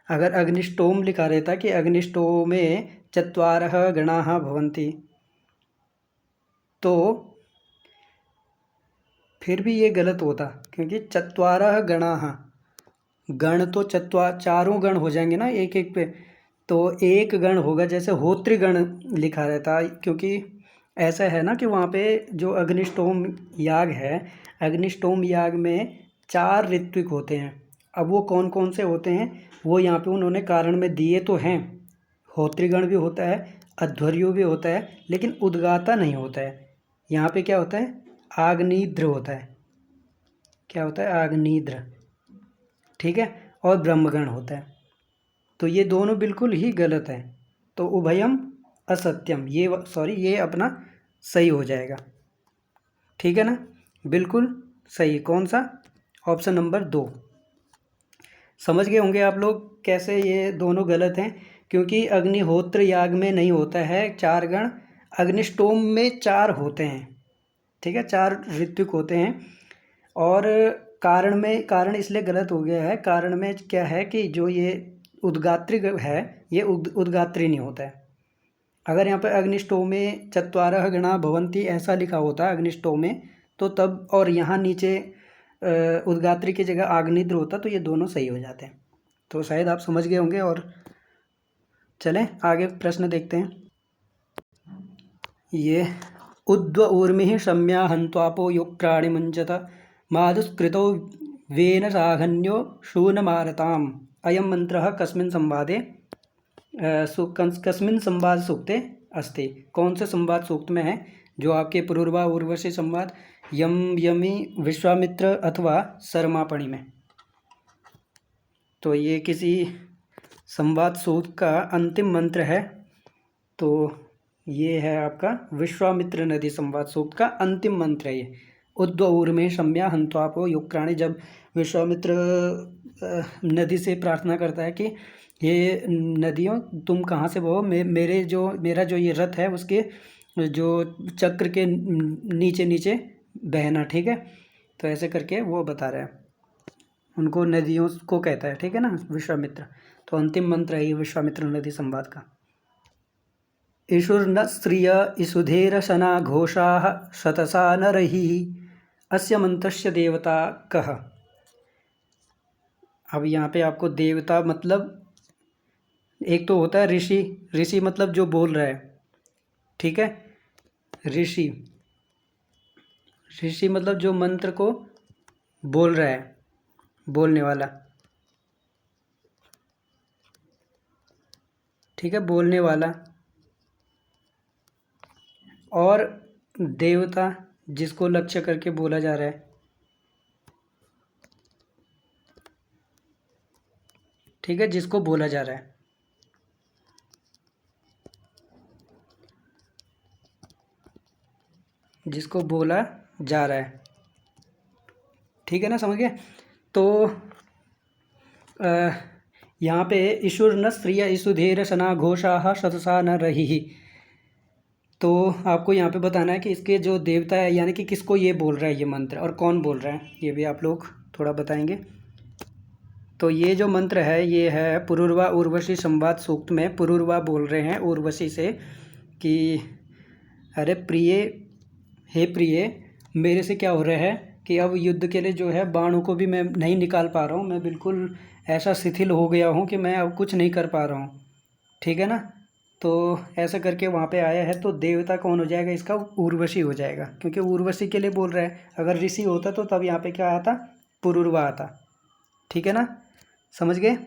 अगर अग्निष्टोम लिखा रहता कि अग्निष्टोमे चत्वारः गणाः भवन्ति, तो फिर भी ये गलत होता, क्योंकि चत्वारः गणाः, गण तो चारों गण हो जाएंगे ना एक एक पे, तो एक गण होगा, जैसे होत्रिगण लिखा रहता, क्योंकि ऐसा है ना कि वहाँ पे जो अग्निष्टोम याग है, अग्निष्टोम याग में 4 ऋत्विक होते हैं। अब वो कौन कौन से होते हैं वो यहाँ पे उन्होंने कारण में दिए तो हैं, होत्रिगण भी होता है, अध्वर्यु भी होता है, लेकिन उद्गाता नहीं होता है। यहाँ पे क्या होता है, आग्निद्र होता है, क्या होता है, आग्निद्र, ठीक है, और ब्रह्मगण होता है। तो ये दोनों बिल्कुल ही गलत हैं, तो उभयम असत्यम, ये अपना सही हो जाएगा, ठीक है ना, बिल्कुल सही। कौन सा, ऑप्शन नंबर 2। समझ गए होंगे आप लोग कैसे ये दोनों गलत हैं, क्योंकि अग्निहोत्र याग में नहीं होता है 4 गण, अग्निष्टोम में 4 होते हैं, ठीक है, 4 ऋत्विक होते हैं। और कारण इसलिए गलत हो गया है, कारण में क्या है कि जो ये उद्गात्री है, ये उद्गात्री नहीं होता है। अगर यहाँ पर अग्निष्टोमे चत्वारः गणा भवन्ति ऐसा लिखा होता अग्निष्टोमे, तो तब, और यहाँ नीचे उद्गात्री की जगह आग्निद्र होता, तो ये दोनों सही हो जाते हैं। तो शायद आप समझ गए होंगे। और चलें आगे प्रश्न देखते हैं। ये उद्व ऊर्मिः शम्या हन्त्वापो युक्राणि मुञ्चत मादुस्कृतौ वेन साघन्यो शूनमारताम्। अयं मंत्रः कस्मिन् संवादे कस्मिन् संवाद सूक्ते अस्ति। कौन से संवाद सूक्त में है, जो आपके पुरूर्वा उर्वशी संवाद, यम यमी विश्वामित्र अथवा सरमापणि में। तो ये किसी संवाद सूक्त का अंतिम मंत्र है, तो ये है आपका विश्वामित्र नदी संवाद सूक्त का अंतिम मंत्र है ये। उद्व ऊर्मे शम्या हन्त्वापो युक्राणि, जब विश्वामित्र नदी से प्रार्थना करता है कि ये नदियों तुम कहाँ से बहो, मेरा जो ये रथ है उसके जो चक्र के नीचे नीचे बहना, ठीक है। तो ऐसे करके वो बता रहा है, उनको नदियों को कहता है, ठीक है ना, विश्वामित्र। तो अंतिम मंत्र है ये विश्वामित्र नदी संवाद का। ईशुर्न स्त्रिय ईसुधेर शना घोषाः शतसा नरहिः अस्य मंत्रस्य देवता कः। अब यहाँ पे आपको देवता मतलब, एक तो होता है ऋषि, ऋषि मतलब जो बोल रहा है, ठीक है, ऋषि, ऋषि मतलब जो मंत्र को बोल रहा है, बोलने वाला, ठीक है, बोलने वाला। और देवता जिसको लक्ष्य करके बोला जा रहा है, ठीक है, जिसको बोला जा रहा है, जिसको बोला जा रहा है, ठीक है ना, समझ गए। तो यहाँ पे ईशुर न स्त्रिय ईसुधेर शना घोषाः शतसा न रही, तो आपको यहाँ पे बताना है कि इसके जो देवता है, यानी कि किसको ये बोल रहा है ये मंत्र, और कौन बोल रहा है, ये भी आप लोग थोड़ा बताएंगे। तो ये जो मंत्र है ये है पुरूर्वा उर्वशी संवाद सूक्त में पुरूर्वा बोल रहे हैं उर्वशी से कि अरे प्रिय, हे प्रिय, मेरे से क्या हो रहा है कि अब युद्ध के लिए जो है बाणों को भी मैं नहीं निकाल पा रहा हूँ, मैं बिल्कुल ऐसा शिथिल हो गया हूँ कि मैं अब कुछ नहीं कर पा रहा हूँ, ठीक है ना। तो ऐसा करके वहाँ पे आया है, तो देवता कौन हो जाएगा इसका, उर्वशी हो जाएगा, क्योंकि उर्वशी के लिए बोल रहा है। अगर ऋषि होता तो तब यहाँ पे क्या आता, पुरूर्वा आता, ठीक है ना, समझ गए।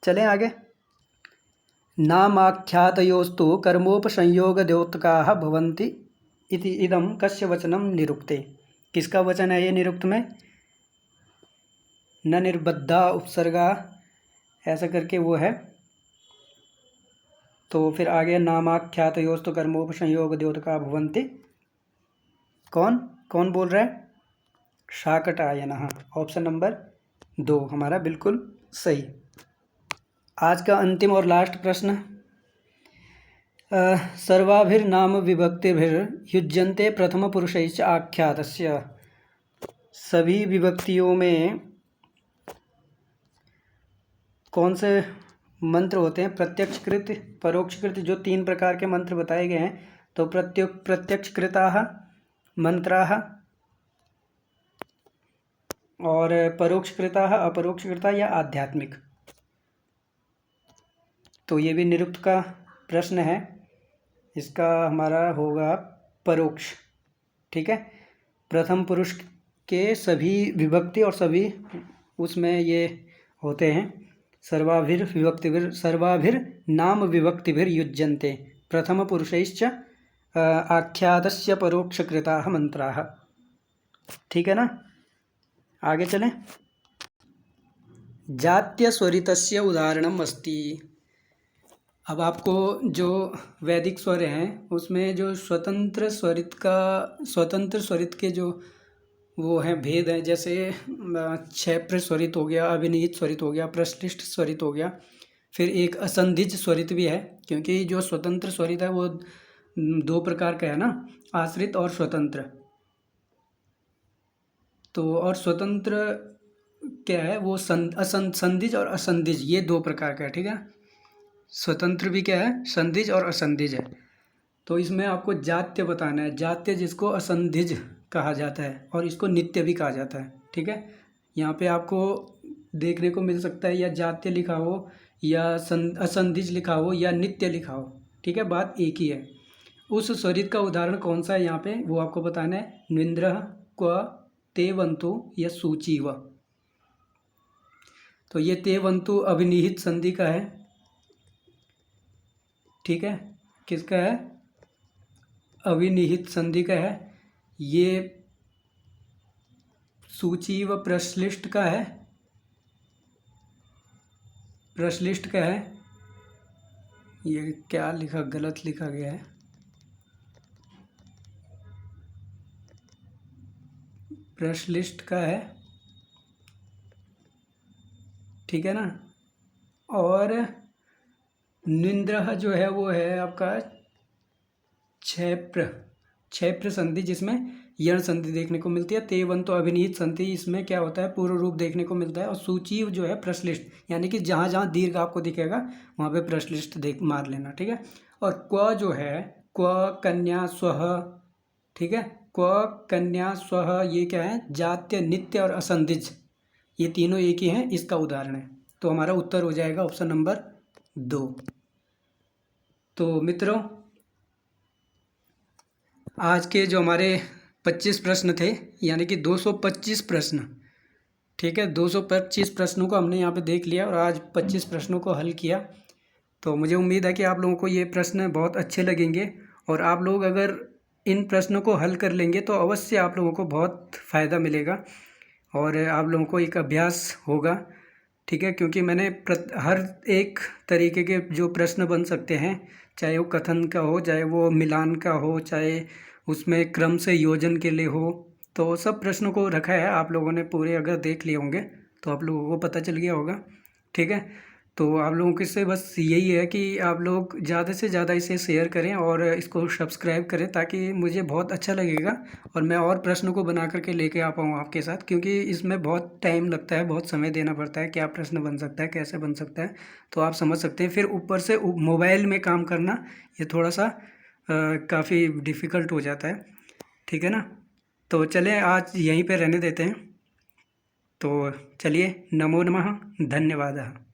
चलें आगे। नामाख्यातयोस्तु कर्मोपसंयोगद्योतकाः भवन्ति इति इदं कस्य वचनं निरुक्ते। किसका वचन है ये निरुक्त में, न निर्बद्धा उपसर्गा ऐसा करके वो है। तो फिर आगे नामाख्यातयोस्तु कर्मोपसंयोग द्योतका भवन्ति। कौन कौन बोल रहा है? शाकटायनः। ऑप्शन नंबर 2 हमारा बिल्कुल सही। आज का अंतिम और लास्ट प्रश्न। सर्वाभिर्नाम विभक्तिभिर्युज्यन्ते प्रथम पुरुषैश्च आख्यातस्य। सभी विभक्तियों में कौन से मंत्र होते हैं? प्रत्यक्षकृत, परोक्षकृत, जो 3 प्रकार के मंत्र बताए गए हैं। तो प्रत्यक्षकृताः मंत्राः और परोक्षकृताः अपरोक्षकृता या आध्यात्मिक। तो ये भी निरुक्त का प्रश्न है, इसका हमारा होगा परोक्ष। ठीक है, प्रथम पुरुष के सभी विभक्ति और सभी उसमें ये होते हैं। सर्वाभिर नाम विभक्तिभिर युज्यन्ते प्रथम पुरुषैश्च आख्यातस्य परोक्षकृताः मंत्राः। ठीक है ना, आगे चलें। जात्य स्वरितस्य उदाहरणम अस्ति। अब आपको जो वैदिक स्वर हैं उसमें जो स्वतंत्र स्वरित के जो वो हैं भेद हैं, जैसे क्षैप्र स्वरित हो गया, अभिनिहित स्वरित हो गया, प्रश्लिष्ट स्वरित हो गया, फिर एक असंधिज स्वरित भी है। क्योंकि जो स्वतंत्र स्वरित है वो 2 प्रकार का है ना, आश्रित और स्वतंत्र। तो और स्वतंत्र क्या है वो संधिज और असंधिज, ये 2 प्रकार का है। ठीक है, स्वतंत्र भी क्या है, संधिज और असंधिज है। तो इसमें आपको जात्य बताना है। जात्य जिसको असंधिज कहा जाता है और इसको नित्य भी कहा जाता है। ठीक है, यहाँ पे आपको देखने को मिल सकता है या जात्य लिखा हो या असंधिज लिखा हो या नित्य लिखा हो। ठीक है, बात एक ही है। उस स्वरित का उदाहरण कौन सा है यहाँ पे वो आपको बताना है। न्विन्द्रः, क्व, तेवंतु या सूचीव। तो ये तेवंतु अभिनिहित संधि का है। ठीक है, किसका है? अभिनिहित संधि का है। ये सूची व प्रश्लिष्ट का है। प्रश्लिष्ट का है, ये क्या लिखा, गलत लिखा गया है। प्रश्लिष्ट का है। ठीक है ना। और निंद्रह जो है वो है आपका क्षैप्र संधि, जिसमें यण संधि देखने को मिलती है। तेवंतो अभिनिहित संधि, इसमें क्या होता है, पूर्व रूप देखने को मिलता है। और सूचीव जो है प्रश्लिष्ट, यानी कि जहाँ जहाँ दीर्घ आपको दिखेगा वहाँ पे प्रश्लिष्ट देख मार लेना। ठीक है, और क्व जो है, क्व कन्या स्वह। ठीक है, क्व कन्या स्वह, ये क्या है, जात्य, नित्य और असंधिज, ये तीनों एक ही हैं, इसका उदाहरण है। तो हमारा उत्तर हो जाएगा ऑप्शन नंबर 2। तो मित्रों, आज के जो हमारे 25 प्रश्न थे, यानी कि 225 प्रश्न। ठीक है, 225 प्रश्नों को हमने यहाँ पे देख लिया और आज 25 प्रश्नों को हल किया। तो मुझे उम्मीद है कि आप लोगों को ये प्रश्न बहुत अच्छे लगेंगे और आप लोग अगर इन प्रश्नों को हल कर लेंगे तो अवश्य आप लोगों को बहुत फ़ायदा मिलेगा और आप लोगों को एक अभ्यास होगा। ठीक है, क्योंकि मैंने हर एक तरीके के जो प्रश्न बन सकते हैं, चाहे वो कथन का हो, चाहे वो मिलान का हो, चाहे उसमें क्रम से योजन के लिए हो, तो सब प्रश्नों को रखा है। आप लोगों ने पूरे अगर देख लिए होंगे तो आप लोगों को पता चल गया होगा। ठीक है, तो आप लोगों के से बस यही है कि आप लोग ज़्यादा से ज़्यादा इसे शेयर करें और इसको सब्सक्राइब करें, ताकि मुझे बहुत अच्छा लगेगा और मैं और प्रश्नों को बना करके लेके आ पाऊँ आपके साथ। क्योंकि इसमें बहुत टाइम लगता है, बहुत समय देना पड़ता है, क्या प्रश्न बन सकता है, कैसे बन सकता है, तो आप समझ सकते हैं। फिर ऊपर से मोबाइल में काम करना ये थोड़ा सा काफ़ी डिफ़िकल्ट हो जाता है। ठीक है ना, तो चलें आज यहीं पे रहने देते हैं। तो चलिए, नमो नमः, धन्यवाद।